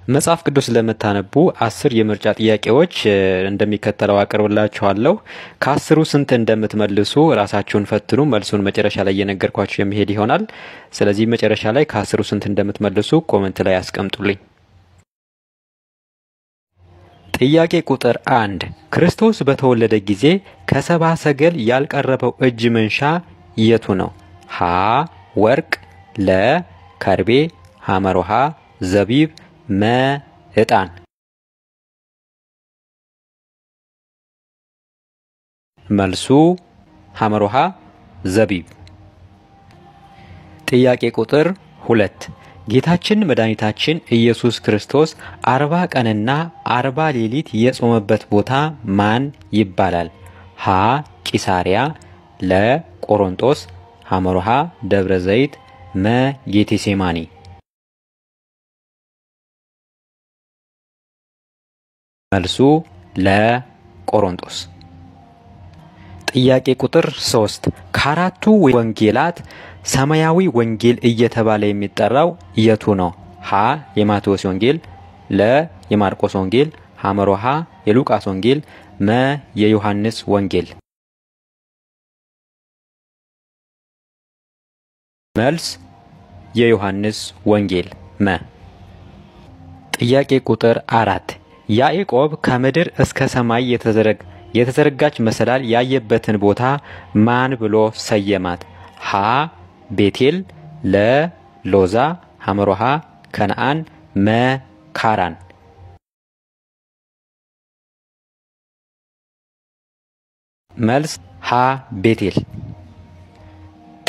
መጽሐፍ ቅዱስ ለምታነቡ 10 የምርጫ ጥያቄዎች እንደሚከተለው አቀርብላችኋለሁ። ከ10ሩ ስንት እንደምትመልሱ ራሳችሁን ፈትኑ። መልሱን መጨረሻ ላይ እየነገርኳችሁ የሚሄድ ይሆናል። ስለዚህ መጨረሻ ላይ ከ10ሩ ስንት እንደምትመልሱ ኮሜንት ላይ አስቀምጡልኝ። ጥያቄ ቁጥር 1 ክርስቶስ በተወለደ ጊዜ ከሰባ ሰገል ያልቀረበው እጅ መንሻ የቱ ነው? ሀ ወርቅ፣ ለ ከርቤ፣ ሐመሮሃ ዘቢብ፣ መ ዕጣን። መልሱ ሐመሮሃ ዘቢብ። ጥያቄ ቁጥር 2 ጌታችን መድኃኒታችን ኢየሱስ ክርስቶስ 40 ቀንና 40 ሌሊት የጾመበት ቦታ ማን ይባላል? ሀ ቂሳሪያ፣ ለ ቆሮንቶስ፣ ሐመሮሃ ደብረ ዘይት፣ መ ጌቴሴማኒ። መልሱ ለ ቆሮንቶስ። ጥያቄ ቁጥር 3 ከአራቱ ወንጌላት ሰማያዊ ወንጌል እየተባለ የሚጠራው የቱ ነው? ሀ የማቴዎስ ወንጌል፣ ለ የማርቆስ ወንጌል፣ ሐመሮሃ የሉቃስ ወንጌል፣ መ የዮሐንስ ወንጌል። መልስ የዮሐንስ ወንጌል መ። ጥያቄ ቁጥር 4 ያዕቆብ ከምድር እስከ ሰማይ የተዘረጋች መሰላል ያየበትን ቦታ ማን ብሎ ሰየማት? ሀ ቤቴል፣ ለ ሎዛ፣ ሐመሮሃ ከነአን፣ መ ካራን። መልስ ሀ ቤቴል።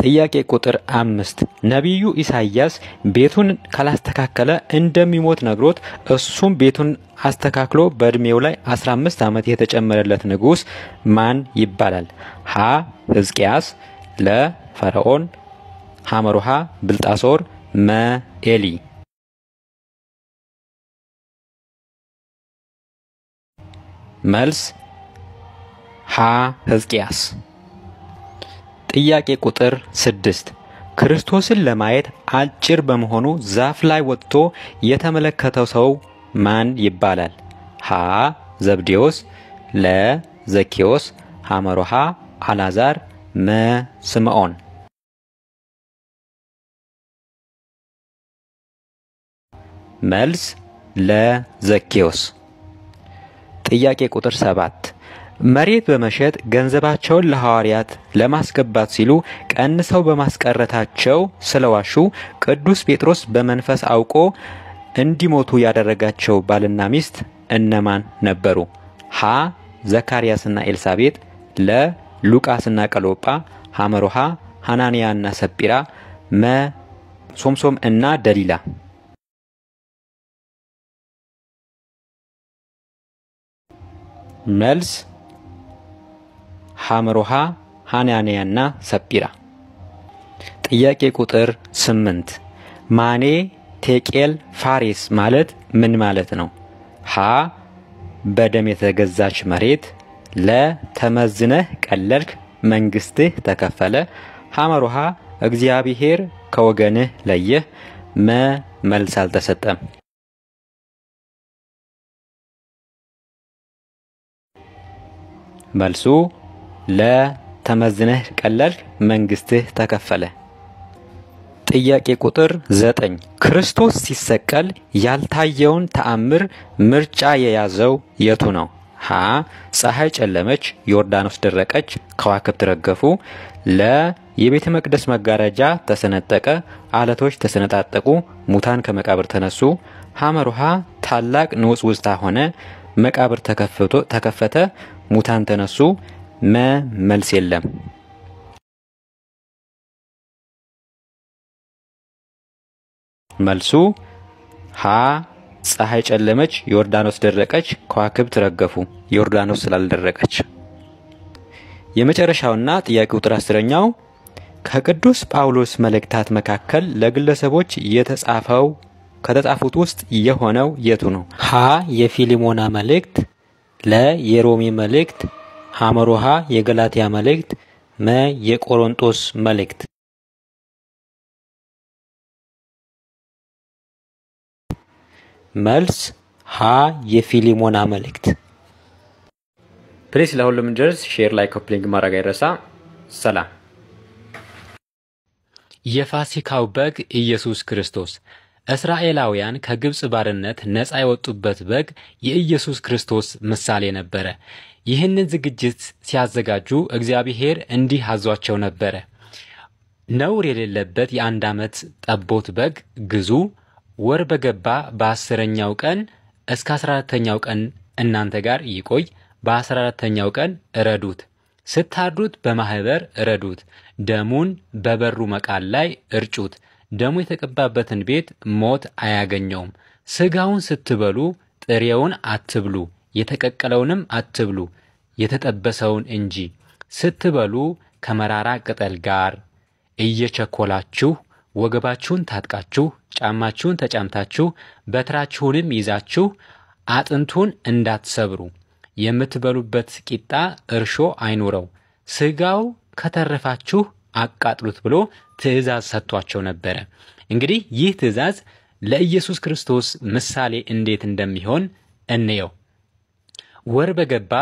ጥያቄ ቁጥር 5 ነቢዩ ኢሳይያስ ቤቱን ካላስተካከለ እንደሚሞት ነግሮት እሱም ቤቱን አስተካክሎ በእድሜው ላይ 15 ዓመት የተጨመረለት ንጉስ ማን ይባላል? ሀ ሕዝቅያስ፣ ለ ፈርዖን፣ ሐመሮሃ ብልጣሶር፣ መ ኤሊ። መልስ ሀ ሕዝቅያስ። ጥያቄ ቁጥር 6 ክርስቶስን ለማየት አጭር በመሆኑ ዛፍ ላይ ወጥቶ የተመለከተው ሰው ማን ይባላል? ሀ ዘብዴዎስ፣ ለ ዘኬዎስ፣ ሐመሮሃ አልዓዛር፣ መ ስምዖን። መልስ ለ ዘኬዎስ። ጥያቄ ቁጥር 7 መሬት በመሸጥ ገንዘባቸውን ለሐዋርያት ለማስገባት ሲሉ ቀንሰው በማስቀረታቸው ስለዋሹ ቅዱስ ጴጥሮስ በመንፈስ አውቆ እንዲሞቱ ያደረጋቸው ባልና ሚስት እነማን ነበሩ? ሀ ዘካርያስና ኤልሳቤጥ፣ ለ ሉቃስና ቀሎጳ፣ ሐመሮሃ ሐናንያና ሰጲራ፣ መ ሶምሶም እና ደሊላ። መልስ ሐመሮሃ ሐናንያና ሰጲራ። ጥያቄ ቁጥር 8 ማኔ ቴቄል ፋሬስ ማለት ምን ማለት ነው? ሀ በደም የተገዛች መሬት፣ ለ ተመዝነህ ቀለልክ መንግስትህ ተከፈለ፣ ሐመሮሃ እግዚአብሔር ከወገንህ ለየህ፣ መ መልስ አልተሰጠም። መልሱ ለተመዝነህ ቀለልክ መንግስትህ ተከፈለ። ጥያቄ ቁጥር 9 ክርስቶስ ሲሰቀል ያልታየውን ተአምር ምርጫ የያዘው የቱ ነው? ሀ ፀሐይ ጨለመች፣ ዮርዳኖስ ደረቀች፣ ከዋክብት ረገፉ፣ ለ የቤተ መቅደስ መጋረጃ ተሰነጠቀ፣ አለቶች ተሰነጣጠቁ፣ ሙታን ከመቃብር ተነሱ፣ ሐመሮሃ ታላቅ ንውጽውጽታ ሆነ፣ መቃብር ተከፈተ፣ ሙታን ተነሱ፣ መ መልስ የለም። መልሱ ሀ ፀሐይ ጨለመች፣ ዮርዳኖስ ደረቀች፣ ከዋክብት ረገፉ፣ ዮርዳኖስ ስላልደረቀች። የመጨረሻውና ጥያቄ ቁጥር 10ኛው ከቅዱስ ጳውሎስ መልእክታት መካከል ለግለሰቦች ከተጻፉት ውስጥ የሆነው የቱ ነው? ሀ የፊሊሞና መልእክት፣ ለ የሮሜ መልእክት፣ ሐመሮሃ የገላትያ መልእክት፣ መ የቆሮንቶስ መልእክት። መልስ ሀ የፊሊሞና መልእክት። ፕሊስ ለሁሉም እንዲደርስ ሼር ላይ ኮፕሊንግ ማድረግ አይረሳ። ሰላም። የፋሲካው በግ ኢየሱስ ክርስቶስ። እስራኤላውያን ከግብጽ ባርነት ነፃ የወጡበት በግ የኢየሱስ ክርስቶስ ምሳሌ ነበረ። ይህንን ዝግጅት ሲያዘጋጁ እግዚአብሔር እንዲህ አዟቸው ነበረ። ነውር የሌለበት የ1 ዓመት ጠቦት በግ ግዙ። ወር በገባ በ10ኛው ቀን እስከ 14ኛው ቀን እናንተ ጋር ይቆይ። በ14ኛው ቀን እረዱት። ስታርዱት በማህበር እረዱት። ደሙን በበሩ መቃል ላይ እርጩት። ደሙ የተቀባበትን ቤት ሞት አያገኘውም። ስጋውን ስትበሉ ጥሬውን አትብሉ፣ የተቀቀለውንም አትብሉ፣ የተጠበሰውን እንጂ። ስትበሉ ከመራራ ቅጠል ጋር እየቸኮላችሁ ወገባችሁን ታጥቃችሁ ጫማችሁን ተጫምታችሁ በትራችሁንም ይዛችሁ አጥንቱን እንዳትሰብሩ። የምትበሉበት ቂጣ እርሾ አይኑረው፣ ስጋው ከተረፋችሁ አቃጥሉት ብሎ ትእዛዝ ሰጥቷቸው ነበረ። እንግዲህ ይህ ትእዛዝ ለኢየሱስ ክርስቶስ ምሳሌ እንዴት እንደሚሆን እንየው። ወር በገባ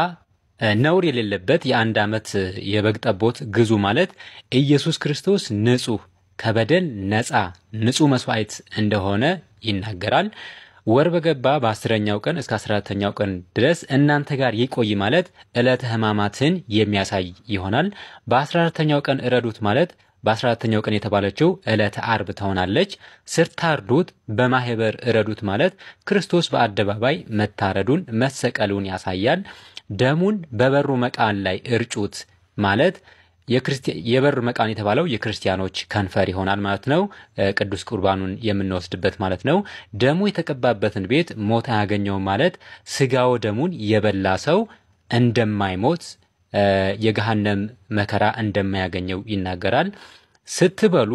ነውር የሌለበት የ1 ዓመት የበግ ጠቦት ግዙ ማለት ኢየሱስ ክርስቶስ ንጹህ ከበደል ነፃ ንጹህ መስዋዕት እንደሆነ ይናገራል። ወር በገባ በ10ኛው ቀን እስከ 14ኛው ቀን ድረስ እናንተ ጋር ይቆይ ማለት ዕለተ ሕማማትን የሚያሳይ ይሆናል። በ14ኛው ቀን እረዱት ማለት በ14ኛው ቀን የተባለችው ዕለተ ዓርብ ትሆናለች። ስታርዱት በማህበር እረዱት ማለት ክርስቶስ በአደባባይ መታረዱን መሰቀሉን ያሳያል። ደሙን በበሩ መቃን ላይ እርጩት ማለት የበር መቃን የተባለው የክርስቲያኖች ከንፈር ይሆናል ማለት ነው። ቅዱስ ቁርባኑን የምንወስድበት ማለት ነው። ደሙ የተቀባበትን ቤት ሞት አያገኘውም ማለት ስጋው ደሙን የበላ ሰው እንደማይሞት የገሃነም መከራ እንደማያገኘው ይናገራል። ስትበሉ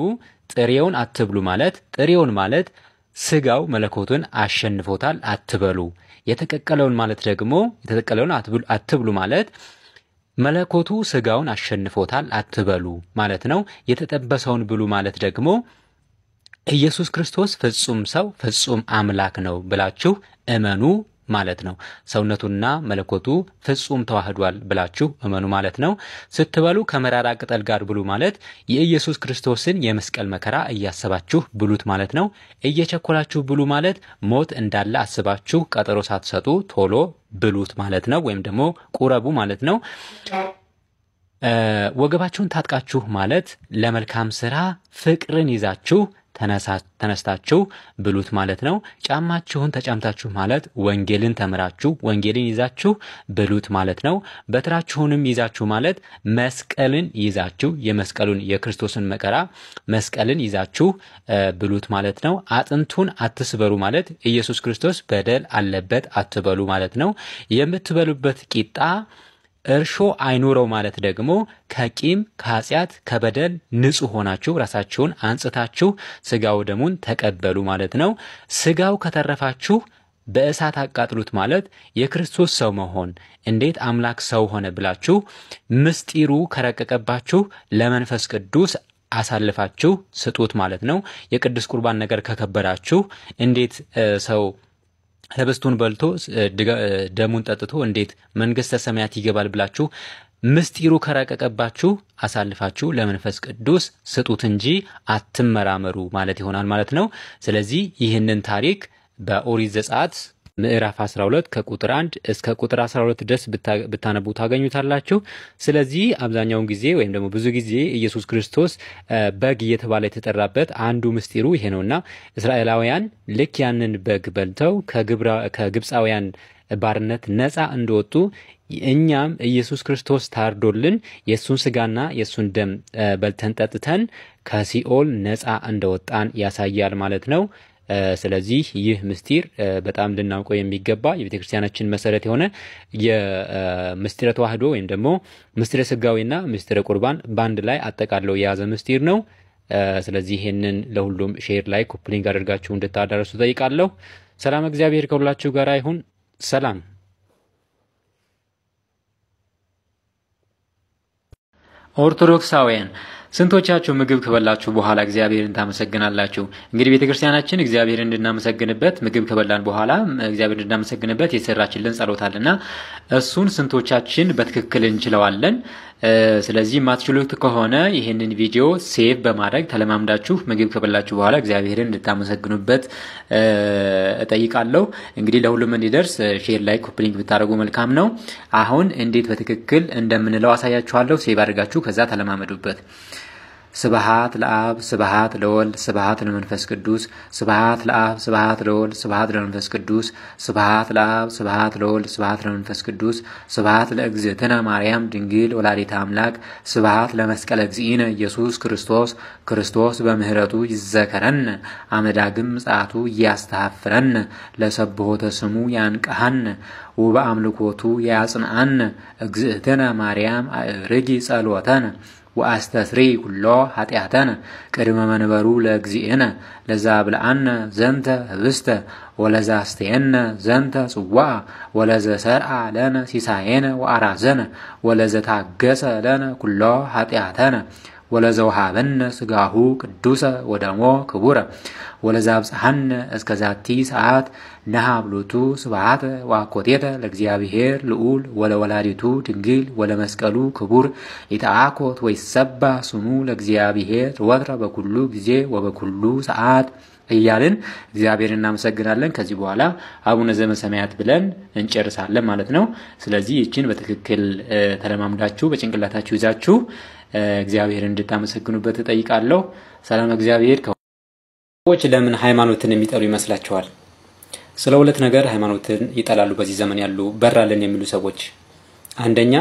ጥሬውን አትብሉ ማለት ጥሬውን ማለት ስጋው መለኮቱን አሸንፎታል አትበሉ። የተቀቀለውን ማለት ደግሞ የተቀቀለውን አትብሉ ማለት መለኮቱ ስጋውን አሸንፎታል አትበሉ ማለት ነው። የተጠበሰውን ብሉ ማለት ደግሞ ኢየሱስ ክርስቶስ ፍጹም ሰው ፍጹም አምላክ ነው ብላችሁ እመኑ ማለት ነው። ሰውነቱና መለኮቱ ፍጹም ተዋህዷል ብላችሁ እመኑ ማለት ነው። ስትበሉ ከመራራ ቅጠል ጋር ብሉ ማለት የኢየሱስ ክርስቶስን የመስቀል መከራ እያሰባችሁ ብሉት ማለት ነው። እየቸኮላችሁ ብሉ ማለት ሞት እንዳለ አስባችሁ ቀጠሮ ሳትሰጡ ቶሎ ብሉት ማለት ነው። ወይም ደግሞ ቁረቡ ማለት ነው። ወገባችሁን ታጥቃችሁ ማለት ለመልካም ስራ ፍቅርን ይዛችሁ ተነስታችሁ ብሉት ማለት ነው። ጫማችሁን ተጫምታችሁ ማለት ወንጌልን ተምራችሁ ወንጌልን ይዛችሁ ብሉት ማለት ነው። በትራችሁንም ይዛችሁ ማለት መስቀልን ይዛችሁ የመስቀሉን የክርስቶስን መከራ መስቀልን ይዛችሁ ብሉት ማለት ነው። አጥንቱን አትስበሩ ማለት ኢየሱስ ክርስቶስ በደል አለበት አትበሉ ማለት ነው። የምትበሉበት ቂጣ እርሾ አይኑረው ማለት ደግሞ ከቂም ከኃጢአት ከበደል ንጹህ ሆናችሁ ራሳችሁን አንጽታችሁ ስጋው ደሙን ተቀበሉ ማለት ነው። ስጋው ከተረፋችሁ በእሳት አቃጥሉት ማለት የክርስቶስ ሰው መሆን እንዴት አምላክ ሰው ሆነ ብላችሁ ምስጢሩ ከረቀቀባችሁ ለመንፈስ ቅዱስ አሳልፋችሁ ስጡት ማለት ነው። የቅዱስ ቁርባን ነገር ከከበዳችሁ እንዴት ሰው ህብስቱን በልቶ ደሙን ጠጥቶ እንዴት መንግስተ ሰማያት ይገባል ብላችሁ ምስጢሩ ከረቀቀባችሁ አሳልፋችሁ ለመንፈስ ቅዱስ ስጡት እንጂ አትመራመሩ ማለት ይሆናል ማለት ነው። ስለዚህ ይህንን ታሪክ በኦሪት ዘጸአት ምዕራፍ 12 ከቁጥር 1 እስከ ቁጥር 12 ድረስ ብታነቡ ታገኙታላችሁ። ስለዚህ አብዛኛውን ጊዜ ወይም ደግሞ ብዙ ጊዜ ኢየሱስ ክርስቶስ በግ እየተባለ የተጠራበት አንዱ ምስጢሩ ይሄ ነውና እስራኤላውያን ልክ ያንን በግ በልተው ከግብፃውያን ባርነት ነፃ እንደወጡ እኛም ኢየሱስ ክርስቶስ ታርዶልን የሱን ስጋና የሱን ደም በልተን ጠጥተን ከሲኦል ነፃ እንደወጣን ያሳያል ማለት ነው። ስለዚህ ይህ ምስጢር በጣም ልናውቀው የሚገባ የቤተክርስቲያናችን መሰረት የሆነ የምስጢረ ተዋህዶ ወይም ደግሞ ምስጢረ ስጋዊና ምስጢረ ቁርባን ባንድ ላይ አጠቃለው የያዘ ምስጢር ነው። ስለዚህ ይሄንን ለሁሉም ሼር ላይ ኮፕሊንግ አድርጋችሁ እንድታዳርሱ ጠይቃለሁ። ሰላም እግዚአብሔር ከሁላችሁ ጋር ይሁን። ሰላም። ኦርቶዶክሳውያን ስንቶቻችሁ ምግብ ከበላችሁ በኋላ እግዚአብሔርን ታመሰግናላችሁ? እንግዲህ ቤተክርስቲያናችን እግዚአብሔርን እንድናመሰግንበት ምግብ ከበላን በኋላ እግዚአብሔርን እንድናመሰግንበት የሰራችልን ጸሎት አለና እሱን ስንቶቻችን በትክክል እንችለዋለን? ስለዚህ ማትችሉት ከሆነ ይሄንን ቪዲዮ ሴቭ በማድረግ ተለማምዳችሁ ምግብ ከበላችሁ በኋላ እግዚአብሔርን እንድታመሰግኑበት እጠይቃለሁ። እንግዲህ ለሁሉም እንዲደርስ ሼር ላይ ኮፒ ሊንክ ብታደርጉ መልካም ነው። አሁን እንዴት በትክክል እንደምንለው አሳያችኋለሁ። ሴቭ አድርጋችሁ ከዛ ተለማመዱበት። ስብሐት ለአብ ስብሐት ለወልድ ስብሐት ለመንፈስ ቅዱስ ስብሐት ለአብ ስብሐት ለወልድ ስብሐት ለመንፈስ ቅዱስ ስብሐት ለአብ ስብሐት ለወልድ ስብሐት ለመንፈስ ቅዱስ ስብሐት ለእግዝእትነ ማርያም ድንግል ወላዲተ አምላክ ስብሐት ለመስቀለ እግዚእነ ኢየሱስ ክርስቶስ ክርስቶስ በምህረቱ ይዘከረን አመዳግም ምጽአቱ ያስተሐፍረን ለሰብሖተ ስሙ ያንቀሐን ወበአምልኮቱ ያጽንዓን እግዝእትነ ማርያም አዕርጊ ጸሎተነ ወአስተስሪ ኩሎ ኃጢአተነ ቅድመ መንበሩ ለእግዚእነ ለዛ ብልዓነ ዘንተ ህብስተ ወለዛ አስተየነ ዘንተ ጽዋዕ ወለዘ ሰርዓ ለነ ሲሳየነ ወአራዘነ ወለዘ ታገሰ ለነ ኩሎ ኃጢአተነ ወለዘ ወሃበነ ስጋሁ ቅዱሰ ወደሞ ክቡረ ወለዛ አብጽሐነ እስከ ዛቲ ሰዓት ነሃብሎቱ ስብሐተ ወአኮቴተ ለእግዚአብሔር ልዑል ወለወላዲቱ ድንግል ወለመስቀሉ ክቡር ኢተአኮት ወይሰባ ስሙ ለእግዚአብሔር ወትረ በኩሉ ጊዜ ወበኩሉ ሰዓት እያልን እግዚአብሔርን እናመሰግናለን። ከዚህ በኋላ አቡነ ዘበሰማያት ብለን እንጨርሳለን ማለት ነው። ስለዚህ ይችን በትክክል ተለማምዳችሁ በጭንቅላታችሁ ይዛችሁ እግዚአብሔርን እንድታመሰግኑበት እጠይቃለሁ። ሰላም እግዚአብሔር ሰዎች ለምን ሃይማኖትን የሚጠሉ ይመስላችኋል? ስለ ሁለት ነገር ሃይማኖትን ይጠላሉ በዚህ ዘመን ያሉ በራልን የሚሉ ሰዎች። አንደኛ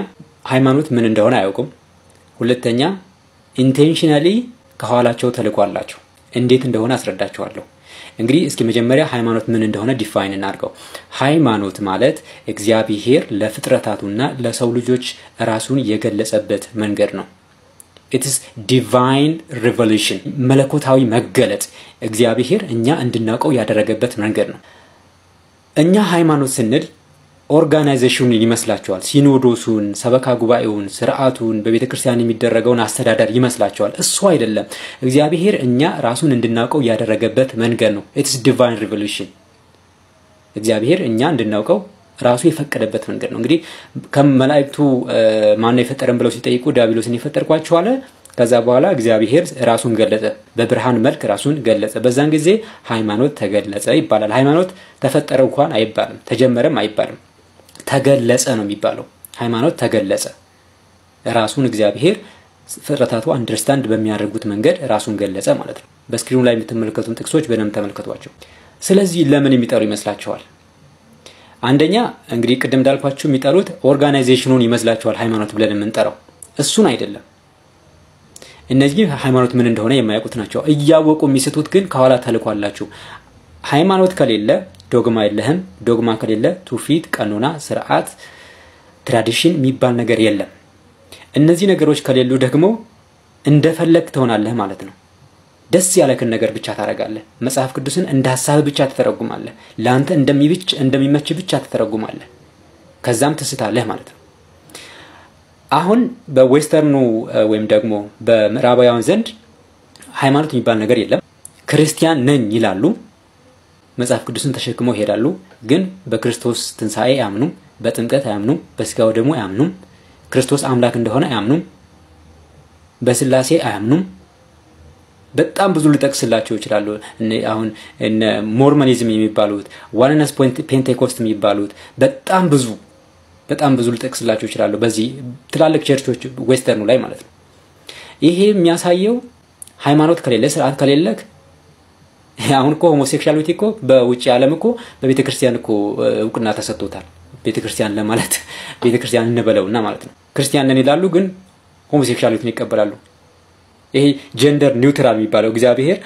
ሃይማኖት ምን እንደሆነ አያውቁም። ሁለተኛ ኢንቴንሽናሊ ከኋላቸው ተልቋላቸው። እንዴት እንደሆነ አስረዳቸዋለሁ። እንግዲህ እስኪ መጀመሪያ ሃይማኖት ምን እንደሆነ ዲፋይን እናድርገው። ሃይማኖት ማለት እግዚአብሔር ለፍጥረታቱና ለሰው ልጆች ራሱን የገለጸበት መንገድ ነው። it is divine revelation መለኮታዊ መገለጥ እግዚአብሔር እኛ እንድናውቀው ያደረገበት መንገድ ነው። እኛ ሃይማኖት ስንል ኦርጋናይዜሽኑን ይመስላችኋል? ሲኖዶሱን፣ ሰበካ ጉባኤውን፣ ስርዓቱን፣ በቤተክርስቲያን የሚደረገውን አስተዳደር ይመስላችኋል? እሱ አይደለም። እግዚአብሔር እኛ ራሱን እንድናውቀው ያደረገበት መንገድ ነው። it is divine revelation እግዚአብሔር እኛ እንድናውቀው ራሱ የፈቀደበት መንገድ ነው። እንግዲህ ከመላእክቱ ማን ነው የፈጠረን ብለው ሲጠይቁ ዲያብሎስን የፈጠርኳቸው አለ። ከዛ በኋላ እግዚአብሔር ራሱን ገለጸ፣ በብርሃን መልክ ራሱን ገለጸ። በዛን ጊዜ ሃይማኖት ተገለጸ ይባላል። ሃይማኖት ተፈጠረ እንኳን አይባልም፣ ተጀመረም አይባልም፣ ተገለጸ ነው የሚባለው። ሃይማኖት ተገለጸ፣ ራሱን እግዚአብሔር ፍጥረታቱ አንደርስታንድ በሚያደርጉት መንገድ ራሱን ገለጸ ማለት ነው። በስክሪኑ ላይ የምትመለከቱን ጥቅሶች በደንብ ተመልከቷቸው። ስለዚህ ለምን የሚጠሩ ይመስላችኋል? አንደኛ እንግዲህ ቅድም እንዳልኳችሁ የሚጠሩት ኦርጋናይዜሽኑን ይመስላችኋል ሃይማኖት ብለን የምንጠራው። እሱን አይደለም። እነዚህ ሃይማኖት ምን እንደሆነ የማያውቁት ናቸው። እያወቁ የሚስቱት ግን ከኋላ ተልኳላችሁ። ሃይማኖት ከሌለ ዶግማ የለህም። ዶግማ ከሌለ ትውፊት፣ ቀኖና፣ ስርዓት፣ ትራዲሽን የሚባል ነገር የለም። እነዚህ ነገሮች ከሌሉ ደግሞ እንደፈለግ ትሆናለህ ማለት ነው። ደስ ያለከን ነገር ብቻ ታረጋለህ። መጽሐፍ ቅዱስን እንደ ሐሳብ ብቻ ተተረጉማለህ። ላንተ እንደሚመች ብቻ ተተረጉማለህ። ከዛም ተስታለህ ማለት ነው። አሁን በዌስተርኑ ወይም ደግሞ በምዕራባውያን ዘንድ ሃይማኖት የሚባል ነገር የለም። ክርስቲያን ነኝ ይላሉ። መጽሐፍ ቅዱስን ተሸክመው ይሄዳሉ። ግን በክርስቶስ ትንሣኤ አያምኑም፣ በጥምቀት አያምኑም፣ በስጋው ደግሞ አያምኑም፣ ክርስቶስ አምላክ እንደሆነ አያምኑም፣ በስላሴ አያምኑም። በጣም ብዙ ልጠቅስላችሁ ይችላሉ። አሁን ሞርሞኒዝም የሚባሉት ዋንነስ ፔንቴኮስት የሚባሉት በጣም ብዙ ልጠቅስላችሁ ይችላሉ። በዚህ ትላልቅ ቸርቾች ዌስተርኑ ላይ ማለት ነው። ይሄ የሚያሳየው ሃይማኖት ከሌለ ስርዓት ከሌለክ አሁን እኮ ሆሞሴክሹዋሊቲ እኮ በውጭ ዓለም እኮ በቤተክርስቲያን እኮ እውቅና ተሰጥቶታል። ቤተክርስቲያን ለማለት ቤተክርስቲያን እንበለውና ማለት ነው። ክርስቲያን ነን ይላሉ ግን ሆሞሴክሹዋሊቲን ይቀበላሉ። ይሄ ጀንደር ኒውትራል የሚባለው እግዚአብሔር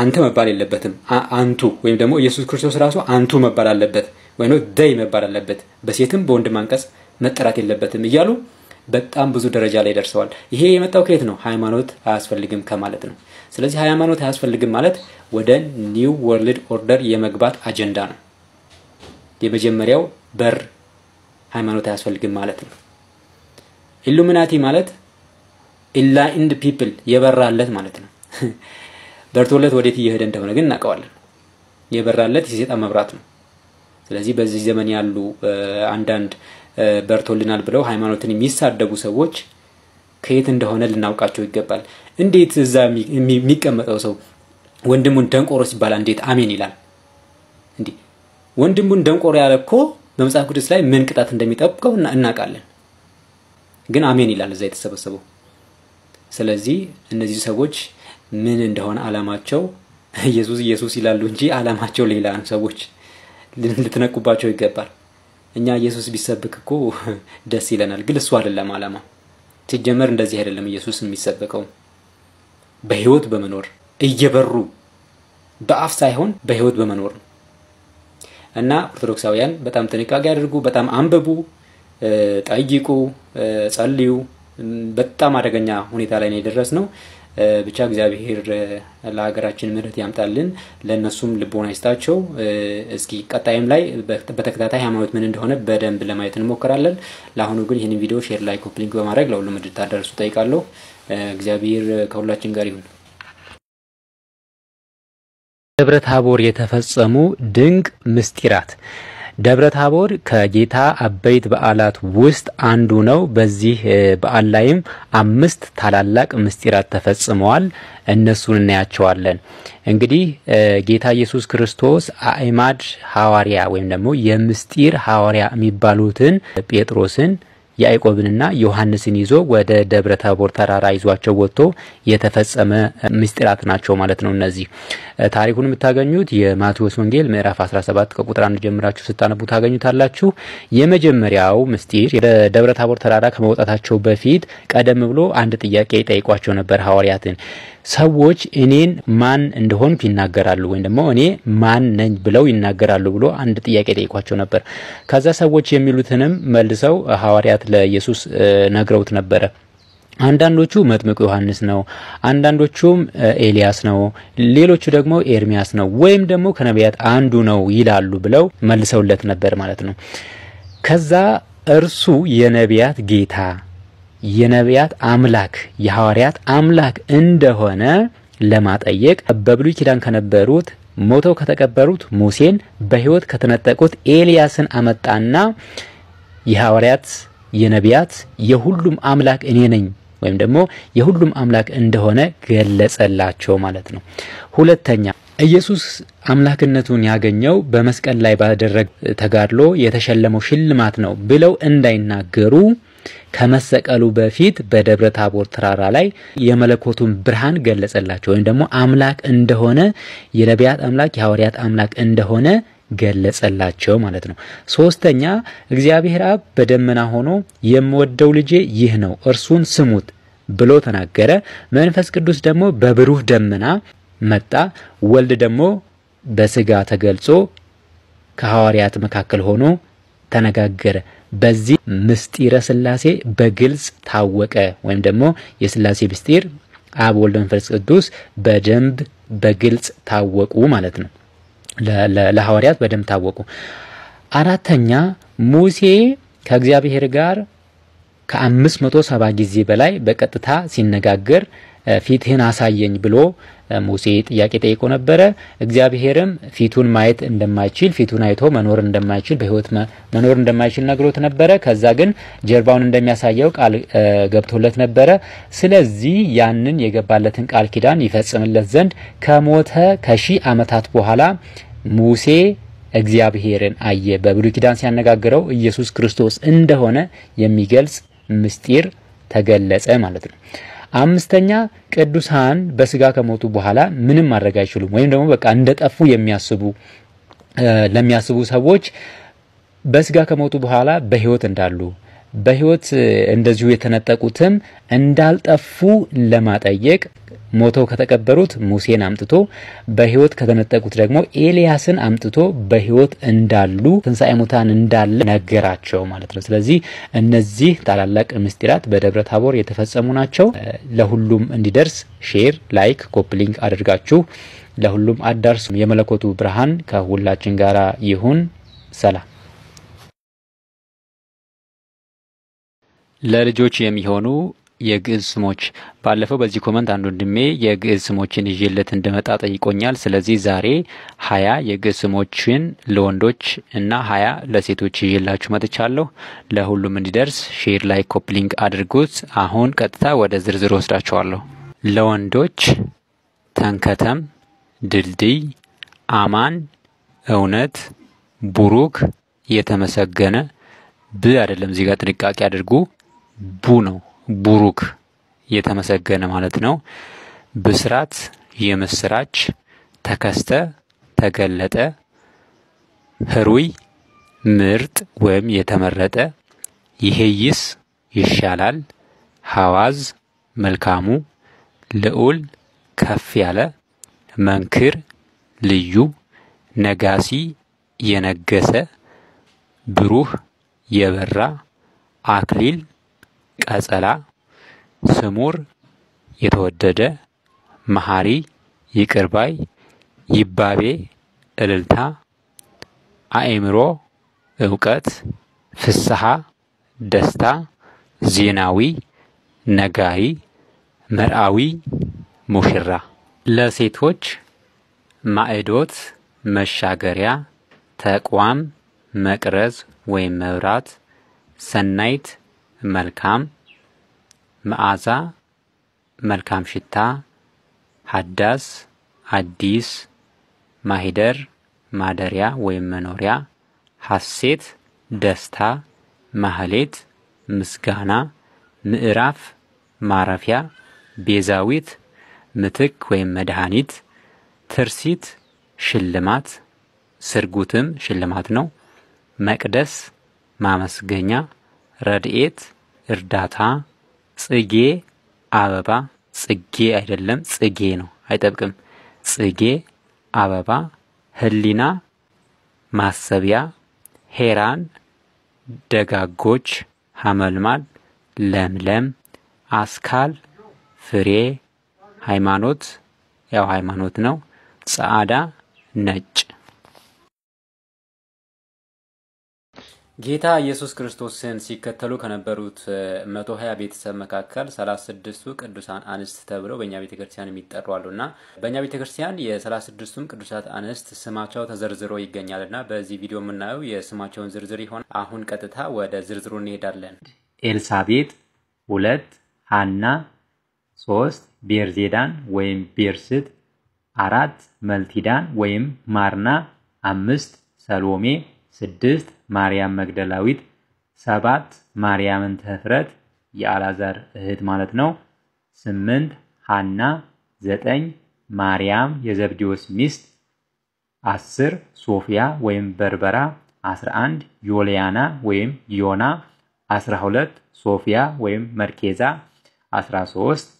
አንተ መባል የለበትም። አንቱ ወይም ደግሞ ኢየሱስ ክርስቶስ ራሱ አንቱ መባል አለበት ወይም ደይ መባል አለበት። በሴትም በወንድም አንቀጽ መጠራት የለበትም እያሉ በጣም ብዙ ደረጃ ላይ ደርሰዋል። ይሄ የመጣው ከየት ነው? ሃይማኖት አያስፈልግም ከማለት ነው። ስለዚህ ሃይማኖት አያስፈልግም ማለት ወደ ኒው ወርልድ ኦርደር የመግባት አጀንዳ ነው። የመጀመሪያው በር ሃይማኖት አያስፈልግም ማለት ነው። ኢሉሚናቲ ማለት ኢንላይንድ ፒፕል የበራለት ማለት ነው። በርቶለት ወዴት እየሄደ እንደሆነ ግን እናውቀዋለን። የበራለት የሰይጣን መብራት ነው። ስለዚህ በዚህ ዘመን ያሉ አንዳንድ በርቶልናል ብለው ሃይማኖትን የሚሳደቡ ሰዎች ከየት እንደሆነ ልናውቃቸው ይገባል። እንዴት እዛ የሚቀመጠው ሰው ወንድሙን ደንቆሮ ሲባል እንዴት አሜን ይላል? እንዴ ወንድሙን ደንቆሮ ያለኮ በመጽሐፍ ቅዱስ ላይ ምን ቅጣት እንደሚጠብቀው እናውቃለን። ግን አሜን ይላል እዛ የተሰበሰበው። ስለዚህ እነዚህ ሰዎች ምን እንደሆነ አላማቸው ኢየሱስ ይላሉ እንጂ አላማቸው ሌላ ነው። ሰዎች ልትነቁባቸው ይገባል። እኛ ኢየሱስ ቢሰብክ እኮ ደስ ይለናል፣ ግን እሱ አይደለም አላማው። ሲጀመር እንደዚህ አይደለም ኢየሱስ የሚሰበከው። በህይወት በመኖር እየበሩ በአፍ ሳይሆን በህይወት በመኖር ነው። እና ኦርቶዶክሳውያን በጣም ጥንቃቄ አድርጉ፣ በጣም አንብቡ፣ ጠይቁ፣ ጸልዩ። በጣም አደገኛ ሁኔታ ላይ ነው የደረስነው። ብቻ እግዚአብሔር ለሀገራችን ምሕረት ያምጣልን፣ ለነሱም ልቦና ይስጣቸው። እስኪ ቀጣይም ላይ በተከታታይ ሃይማኖት ምን እንደሆነ በደንብ ለማየት እንሞክራለን። ለአሁኑ ግን ይህንን ቪዲዮ ሼር፣ ላይክ፣ ኮፒ ሊንክ በማድረግ ለሁሉም እንድታደርሱ ጠይቃለሁ። እግዚአብሔር ከሁላችን ጋር ይሁን። ደብረ ታቦር የተፈጸሙ ድንቅ ምስጢራት። ደብረ ታቦር ከጌታ አበይት በዓላት ውስጥ አንዱ ነው። በዚህ በዓል ላይም 5 ታላላቅ ምስጢራት ተፈጽመዋል። እነሱን እናያቸዋለን። እንግዲህ ጌታ ኢየሱስ ክርስቶስ አእማድ ሐዋርያ ወይም ደግሞ የምስጢር ሐዋርያ የሚባሉትን ጴጥሮስን ያዕቆብንና ዮሐንስን ይዞ ወደ ደብረ ታቦር ተራራ ይዟቸው ወጥቶ የተፈጸመ ምስጢራት ናቸው ማለት ነው። እነዚህ ታሪኩን የምታገኙት የማቴዎስ ወንጌል ምዕራፍ 17 ከቁጥር 1 ጀምራችሁ ስታነቡ ታገኙታላችሁ። የመጀመሪያው ምስጢር በደብረ ታቦር ተራራ ከመውጣታቸው በፊት ቀደም ብሎ አንድ ጥያቄ ጠይቋቸው ነበር ሐዋርያትን። ሰዎች እኔን ማን እንደሆንኩ ይናገራሉ ወይም ደግሞ እኔ ማን ነኝ ብለው ይናገራሉ ብሎ አንድ ጥያቄ ጠይቋቸው ነበር። ከዛ ሰዎች የሚሉትንም መልሰው ሐዋርያት ለኢየሱስ ነግረውት ነበር። አንዳንዶቹ መጥምቁ ዮሐንስ ነው፣ አንዳንዶቹም ኤልያስ ነው፣ ሌሎቹ ደግሞ ኤርሚያስ ነው ወይም ደግሞ ከነቢያት አንዱ ነው ይላሉ ብለው መልሰውለት ነበር ማለት ነው። ከዛ እርሱ የነቢያት ጌታ የነቢያት አምላክ የሐዋርያት አምላክ እንደሆነ ለማጠየቅ በብሉይ ኪዳን ከነበሩት ሞተው ከተቀበሩት ሙሴን በሕይወት ከተነጠቁት ኤልያስን አመጣና የሐዋርያት የነቢያት የሁሉም አምላክ እኔ ነኝ ወይም ደግሞ የሁሉም አምላክ እንደሆነ ገለጸላቸው ማለት ነው። ሁለተኛ ኢየሱስ አምላክነቱን ያገኘው በመስቀል ላይ ባደረገ ተጋድሎ የተሸለመው ሽልማት ነው ብለው እንዳይናገሩ ከመሰቀሉ በፊት በደብረ ታቦር ተራራ ላይ የመለኮቱን ብርሃን ገለጸላቸው ወይም ደግሞ አምላክ እንደሆነ የነቢያት አምላክ የሐዋርያት አምላክ እንደሆነ ገለጸላቸው ማለት ነው። ሶስተኛ እግዚአብሔር አብ በደመና ሆኖ የምወደው ልጄ ይህ ነው እርሱን ስሙት ብሎ ተናገረ። መንፈስ ቅዱስ ደግሞ በብሩህ ደመና መጣ። ወልድ ደግሞ በስጋ ተገልጾ ከሐዋርያት መካከል ሆኖ ተነጋገረ። በዚህ ምስጢረ ሥላሴ በግልጽ ታወቀ ወይም ደግሞ የሥላሴ ምስጢር አብ ወልድ መንፈስ ቅዱስ በደንብ በግልጽ ታወቁ ማለት ነው። ለሐዋርያት በደንብ ታወቁ። አራተኛ ሙሴ ከእግዚአብሔር ጋር ከ570 ጊዜ በላይ በቀጥታ ሲነጋገር ፊትህን አሳየኝ ብሎ ሙሴ ጥያቄ ጠይቆ ነበር። እግዚአብሔርም ፊቱን ማየት እንደማይችል ፊቱን አይቶ መኖር እንደማይችል በህይወት መኖር እንደማይችል ነግሮት ነበር። ከዛ ግን ጀርባውን እንደሚያሳየው ቃል ገብቶለት ነበር። ስለዚህ ያንን የገባለትን ቃል ኪዳን ይፈጽምለት ዘንድ ከሞተ ከሺህ ዓመታት በኋላ ሙሴ እግዚአብሔርን አየ። በብሉይ ኪዳን ሲያነጋግረው ኢየሱስ ክርስቶስ እንደሆነ የሚገልጽ ምስጢር ተገለጸ ማለት ነው። አምስተኛ ቅዱሳን በስጋ ከሞቱ በኋላ ምንም ማድረግ አይችሉም ወይም ደግሞ በቃ እንደጠፉ ለሚያስቡ ሰዎች በስጋ ከሞቱ በኋላ በህይወት እንዳሉ በህይወት እንደዚሁ የተነጠቁትም እንዳልጠፉ ለማጠየቅ ሞተው ከተቀበሩት ሙሴን አምጥቶ በህይወት ከተነጠቁት ደግሞ ኤልያስን አምጥቶ በህይወት እንዳሉ ትንሣኤ ሙታን እንዳለ ነገራቸው ማለት ነው። ስለዚህ እነዚህ ታላላቅ ምስጢራት በደብረ ታቦር የተፈጸሙ ናቸው። ለሁሉም እንዲደርስ ሼር፣ ላይክ፣ ኮፒ ሊንክ አድርጋችሁ ለሁሉም አዳርሱ። የመለኮቱ ብርሃን ከሁላችን ጋራ ይሁን። ሰላም። ለልጆች የሚሆኑ የግዕዝ ስሞች ባለፈው በዚህ ኮመንት አንድ ወንድሜ የግዕዝ ስሞችን ይዤለት እንደመጣ ጠይቆኛል። ስለዚህ ዛሬ 20 የግዕዝ ስሞችን ለወንዶች እና 20 ለሴቶች ይዤላችሁ መጥቻለሁ። ለሁሉም እንዲደርስ ሼር፣ ላይክ፣ ኮፒ ሊንክ አድርጉት። አሁን ቀጥታ ወደ ዝርዝሩ ወስዳችኋለሁ። ለወንዶች ተንከተም፣ ድልድይ፣ አማን፣ እውነት፣ ቡሩክ፣ የተመሰገነ ብ አይደለም። እዚህ ጋር ጥንቃቄ አድርጉ። ቡ ነው። ቡሩክ የተመሰገነ ማለት ነው። ብስራት የምስራች፣ ተከስተ ተገለጠ፣ ህሩይ ምርጥ ወይም የተመረጠ፣ ይሄይስ ይሻላል፣ ሐዋዝ መልካሙ፣ ልዑል ከፍ ያለ፣ መንክር ልዩ፣ ነጋሲ የነገሰ፣ ብሩህ የበራ፣ አክሊል ቀጸላ፣ ስሙር የተወደደ፣ መሐሪ ይቅርባይ፣ ይባቤ እልልታ፣ አእምሮ እውቀት፣ ፍስሐ ደስታ፣ ዜናዊ ነጋሪ፣ መርአዊ ሙሽራ። ለሴቶች ማዕዶት መሻገሪያ፣ ተቋም መቅረዝ ወይም መብራት፣ ሰናይት መልካም፣ መዓዛ መልካም ሽታ፣ ሀዳስ አዲስ፣ ማሂደር ማደሪያ ወይም መኖሪያ፣ ሐሴት ደስታ፣ ማህሌት ምስጋና፣ ምዕራፍ ማረፊያ፣ ቤዛዊት ምትክ ወይም መድኃኒት፣ ትርሲት ሽልማት፣ ስርጉትም ሽልማት ነው፣ መቅደስ ማመስገኛ፣ ረድኤት እርዳታ፣ ጽጌ አበባ፣ ጽጌ አይደለም ጽጌ ነው አይጠብቅም፣ ጽጌ አበባ፣ ህሊና ማሰቢያ፣ ሄራን ደጋጎች፣ ሐመልማል ለምለም፣ አስካል ፍሬ፣ ሃይማኖት ያው ሃይማኖት ነው፣ ጻዕዳ ነጭ። ጌታ ኢየሱስ ክርስቶስን ሲከተሉ ከነበሩት 120 ቤተሰብ መካከል 36ቱ ቅዱሳን አንስት ተብለው በእኛ ቤተክርስቲያን የሚጠሩ አሉና በእኛ ቤተክርስቲያን የ36ቱም ቅዱሳት አንስት ስማቸው ተዘርዝሮ ይገኛልና በዚህ ቪዲዮ የምናየው የስማቸውን ዝርዝር ይሆን። አሁን ቀጥታ ወደ ዝርዝሩ እንሄዳለን። ኤልሳቤጥ 2፣ ሐና 3፣ ቤርዜዳን ወይም ቤርስት 4፣ መልቲዳን ወይም ማርና 5፣ ሰሎሜ 6፣ ማርያም መግደላዊት 7፣ ማርያም እንተፍረት የአልዓዛር እህት ማለት ነው 8፣ ሐና 9፣ ማርያም የዘብዴዎስ ሚስት 10፣ ሶፊያ ወይም በርበራ 11፣ ዮልያና ወይም ዮና 12፣ ሶፊያ ወይም መርኬዛ 13፣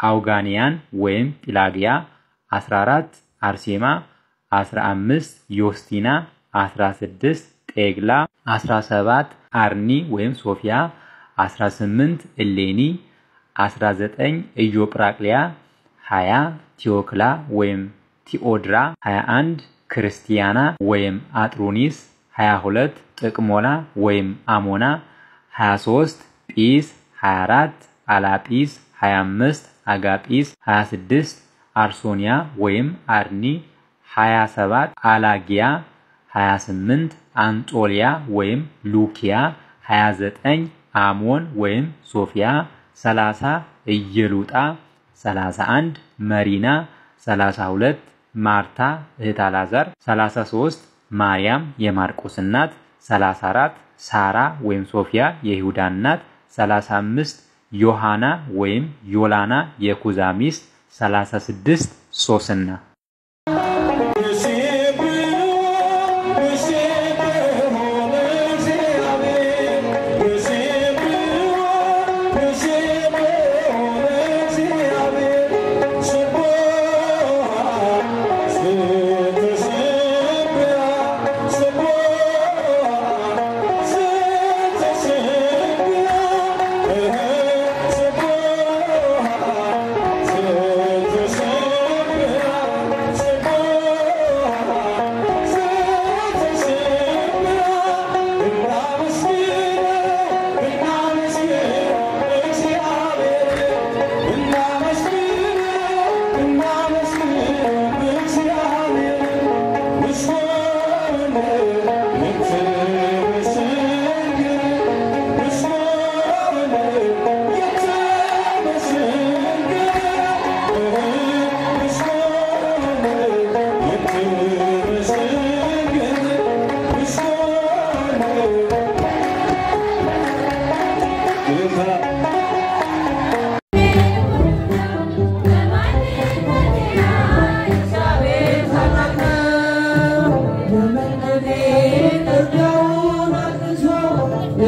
አውጋኒያን ወይም ጲላጊያ 14፣ አርሴማ 15፣ ዮስቲና 16፣ ጤግላ 17፣ አርኒ ወይም ሶፊያ 18፣ እሌኒ 19፣ ኢዮጵራቅሊያ 20፣ ቲዮክላ ወይም ቲኦድራ 21፣ ክርስቲያና ወይም አጥሩኒስ 22፣ ጥቅሞላ ወይም አሞና 23፣ ጲስ 24፣ አላጲስ 25፣ አጋጲስ 26፣ አርሶኒያ ወይም አርኒ 27፣ አላጊያ 28፣ አንጦሊያ ወይም ሉኪያ 29፣ አሞን ወይም ሶፊያ 30፣ ኢየሉጣ 31፣ መሪና 32፣ ማርታ እህት አልዓዛር 33፣ ማርያም የማርቆስ እናት 34፣ ሳራ ወይም ሶፊያ የይሁዳ እናት 35፣ ዮሐና ወይም ዮላና የኩዛ ሚስት 36፣ ሶስና።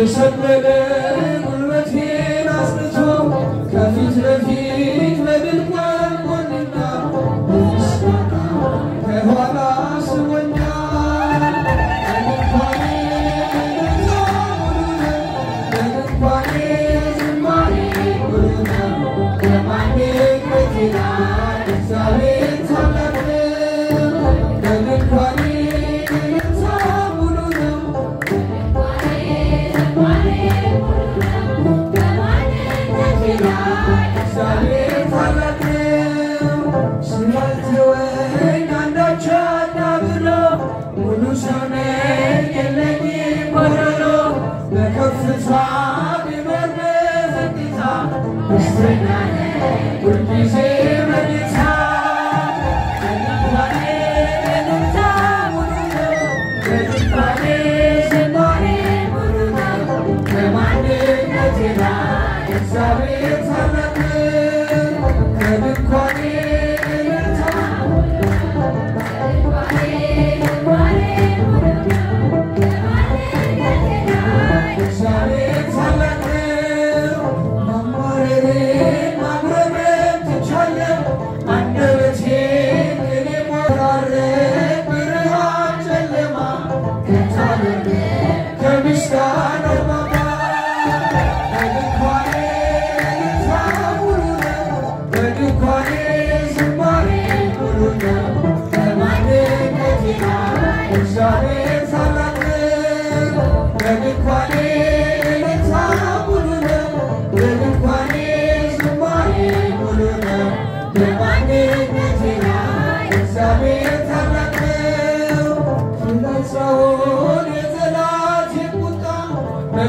የሰበለ ጉልበቴን አስነቶ ከፊት ለፊት በድንኳን ቆንና ምስጋና ከኋላ ስቦኛል። በድንኳኔ ዝማሬ ሙሉ ነው። በማንነቴ ላይ እግዚአብሔር ታላቅ ነው። በድንኳኔ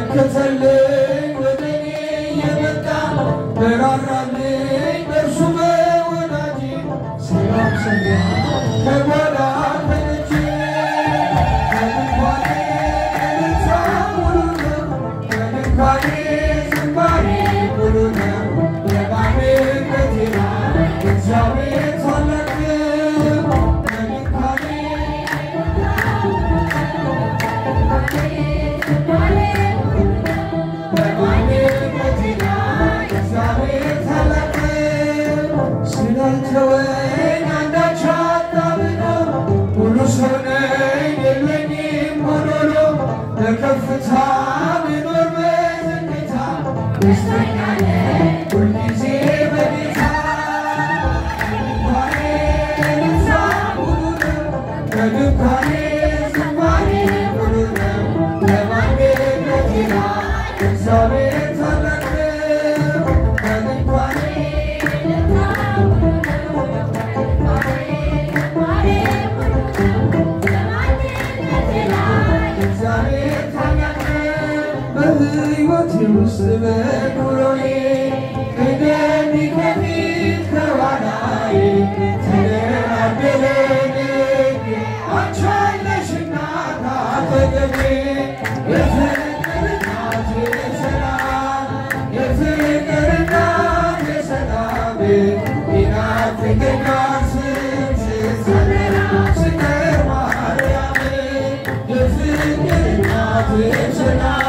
ከተለኝ ወደኔ የመጣ በራራልኝ በእርሱ በወዳጄ ሰላም ሰኛ ከጓዳ ከልጄ ከድንኳኔ እልልታ ሙሉ ነው። ከድንኳኔ ዝማሬ ሙሉ ነው። በማንነቴ ላይ እግዚአብሔር ታላቅ ነው። ከድንኳኔ ስላልተወኝ አንዳች አጣብቀው ሙሉ ሰው ነኝ የለኝም ጎዶሎ በከፍታ ብኖር በዝቅታ ደስተኛ ነኝ ሁልጊዜ በጌታ ከድንኳኔ እልልታ ሙሉ ነው። ከድንኳኔ ዝማሬ ሙሉ ነው። በማንነቴ ላይ እግዚአብሔር ታላቅ ነው። ከድንኳኔ በሕይወቴ ውስጥ በኑሮዬ ቅደም ከፊት ከኋላዬ ተደላደለኝ አንቺ አለሽና ካጠገቤ የፍቅር እናቴ ሰላም የፍቅር እናቴ ሰላም ይናፍቀኛል ስምሽን ሳጠራ ስቀር ማርያም የፍቅር እናቴ ሰላም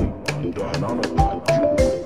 Enquanto andando na